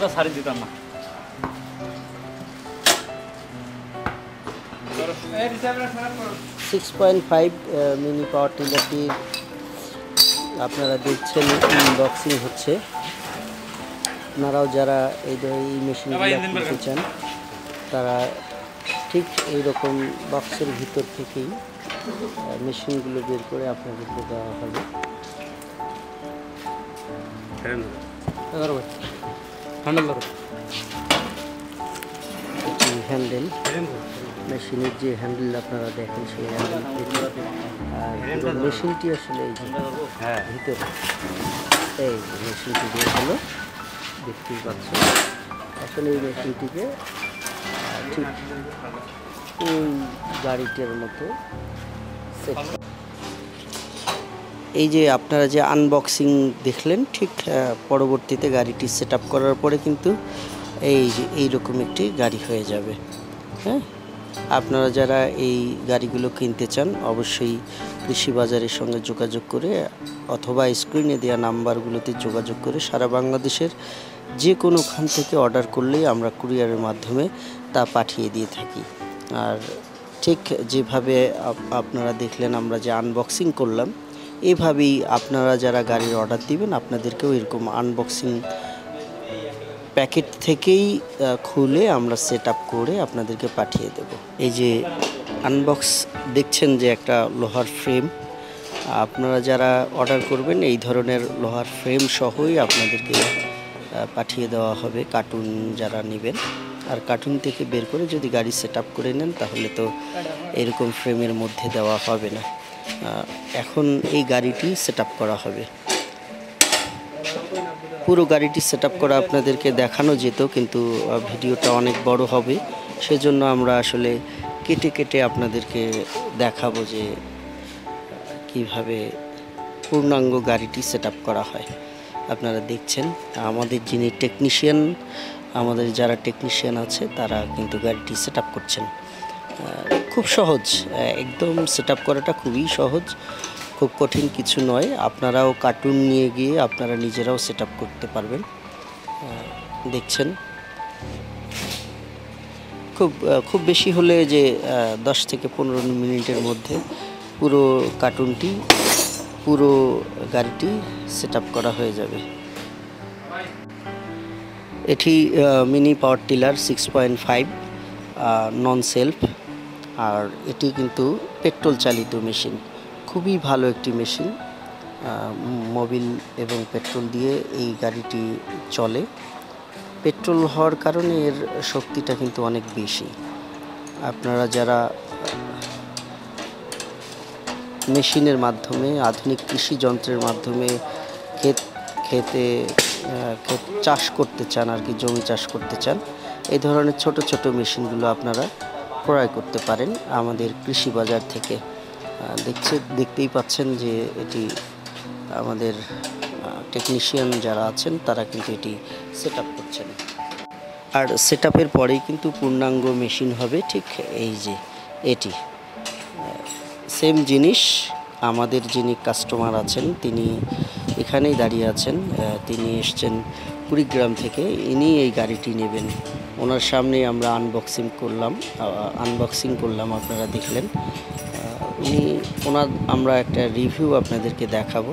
তো সারি দিতাম না। 6.5 মিনি পাওয়ার টিলারটি আপনারা দেখছেন আনবক্সিং হচ্ছে। আপনারাও যারা এই মেশিনগুলো কিনতে চান তারা ঠিক এইরকম বক্সের ভিতর থেকেই মেশিনগুলো বের করে আপনাদেরকে দেওয়া হবে। হ্যান্ডেল মেশিনের যে হ্যান্ডেল আপনারা দেখেন সেই হ্যান্ডেল, আর মেশিনটি আসলে এই যে ভিতরে এই মেশিনটি দিয়ে হলো দেখতেই পাচ্ছেন। আসলে এই মেশিনটিকে ঠিক ওই গাড়িটার মতো সেট, এই যে আপনারা যে আনবক্সিং দেখলেন ঠিক পরবর্তীতে গাড়িটি সেট আপ করার পরে কিন্তু এই যে এইরকম একটি গাড়ি হয়ে যাবে। হ্যাঁ, আপনারা যারা এই গাড়িগুলো কিনতে চান অবশ্যই কৃষি বাজারের সঙ্গে যোগাযোগ করে অথবা স্ক্রিনে দেওয়া নাম্বারগুলোতে যোগাযোগ করে সারা বাংলাদেশের যে কোনোখান থেকে অর্ডার করলেই আমরা কুরিয়ারের মাধ্যমে তা পাঠিয়ে দিয়ে থাকি। আর ঠিক যেভাবে আপনারা দেখলেন আমরা যে আনবক্সিং করলাম, এভাবেই আপনারা যারা গাড়ির অর্ডার দিবেন আপনাদেরকেও এরকম আনবক্সিং প্যাকেট থেকেই খুলে আমরা সেট আপ করে আপনাদেরকে পাঠিয়ে দেব। এই যে আনবক্স দেখছেন যে একটা লোহার ফ্রেম, আপনারা যারা অর্ডার করবেন এই ধরনের লোহার ফ্রেম সহই আপনাদেরকে পাঠিয়ে দেওয়া হবে কার্টুন যারা নেবেন। আর কার্টুন থেকে বের করে যদি গাড়ি সেট আপ করে নেন তাহলে তো এরকম ফ্রেমের মধ্যে দেওয়া হবে না। এখন এই গাড়িটি সেট আপ করা হবে। পুরো গাড়িটি সেট আপ করা আপনাদেরকে দেখানো যেত, কিন্তু ভিডিওটা অনেক বড় হবে, সেজন্য আমরা আসলে কেটে কেটে আপনাদেরকে দেখাবো যে কিভাবে পূর্ণাঙ্গ গাড়িটি সেট আপ করা হয়। আপনারা দেখছেন আমাদের যিনি টেকনিশিয়ান, আমাদের যারা টেকনিশিয়ান আছে তারা কিন্তু গাড়িটি সেট আপ করছেন। খুব সহজ, একদম সেট আপ করাটা খুবই সহজ, খুব কঠিন কিছু নয়। আপনারাও কার্টুন নিয়ে গিয়ে আপনারা নিজেরাও সেট আপ করতে পারবেন। দেখছেন খুব বেশি হলে যে 10 থেকে 15 মিনিটের মধ্যে পুরো কার্টুনটি, পুরো গাড়িটি সেট আপ করা হয়ে যাবে। এটি মিনি পাওয়ার টিলার 6.5 নন সেলফ, আর এটি কিন্তু পেট্রোল চালিত মেশিন। খুবই ভালো একটি মেশিন, মোবিল এবং পেট্রোল দিয়ে এই গাড়িটি চলে। পেট্রোল হওয়ার কারণে এর শক্তিটা কিন্তু অনেক বেশি। আপনারা যারা মেশিনের মাধ্যমে, আধুনিক কৃষি যন্ত্রের মাধ্যমে ক্ষেত চাষ করতে চান, আর কি জমি চাষ করতে চান, এই ধরনের ছোট ছোট মেশিনগুলো আপনারা ক্রয় করতে পারেন আমাদের কৃষি বাজার থেকে। দেখতেই পাচ্ছেন যে এটি আমাদের টেকনিশিয়ান যারা আছেন তারা কিন্তু এটি সেট আপ করছেন। আর সেট আপের পরেই কিন্তু পূর্ণাঙ্গ মেশিন হবে। ঠিক এই যে এটি সেম জিনিস। আমাদের যিনি কাস্টমার আছেন তিনি এখানেই দাঁড়িয়ে আছেন, তিনি এসছেন কুড়িগ্রাম থেকে, ইনি এই গাড়িটি নেবেন। ওনার সামনেই আমরা আনবক্সিং করলাম, আপনারা দেখলেন। আমরা একটা রিভিউ আপনাদেরকে দেখাবো,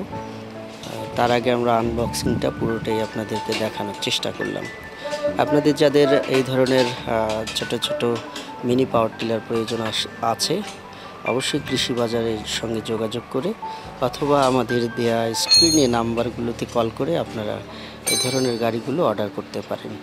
তার আগে আমরা আনবক্সিংটা পুরোটাই আপনাদেরকে দেখানোর চেষ্টা করলাম। আপনাদের যাদের এই ধরনের ছোট ছোট মিনি পাওয়ার টিলার প্রয়োজন আছে অবশ্যই কৃষি বাজারের সঙ্গে যোগাযোগ করে অথবা আমাদের দেয়া স্ক্রিনে নাম্বারগুলোতে কল করে আপনারা এই ধরনের গাড়িগুলো অর্ডার করতে পারেন।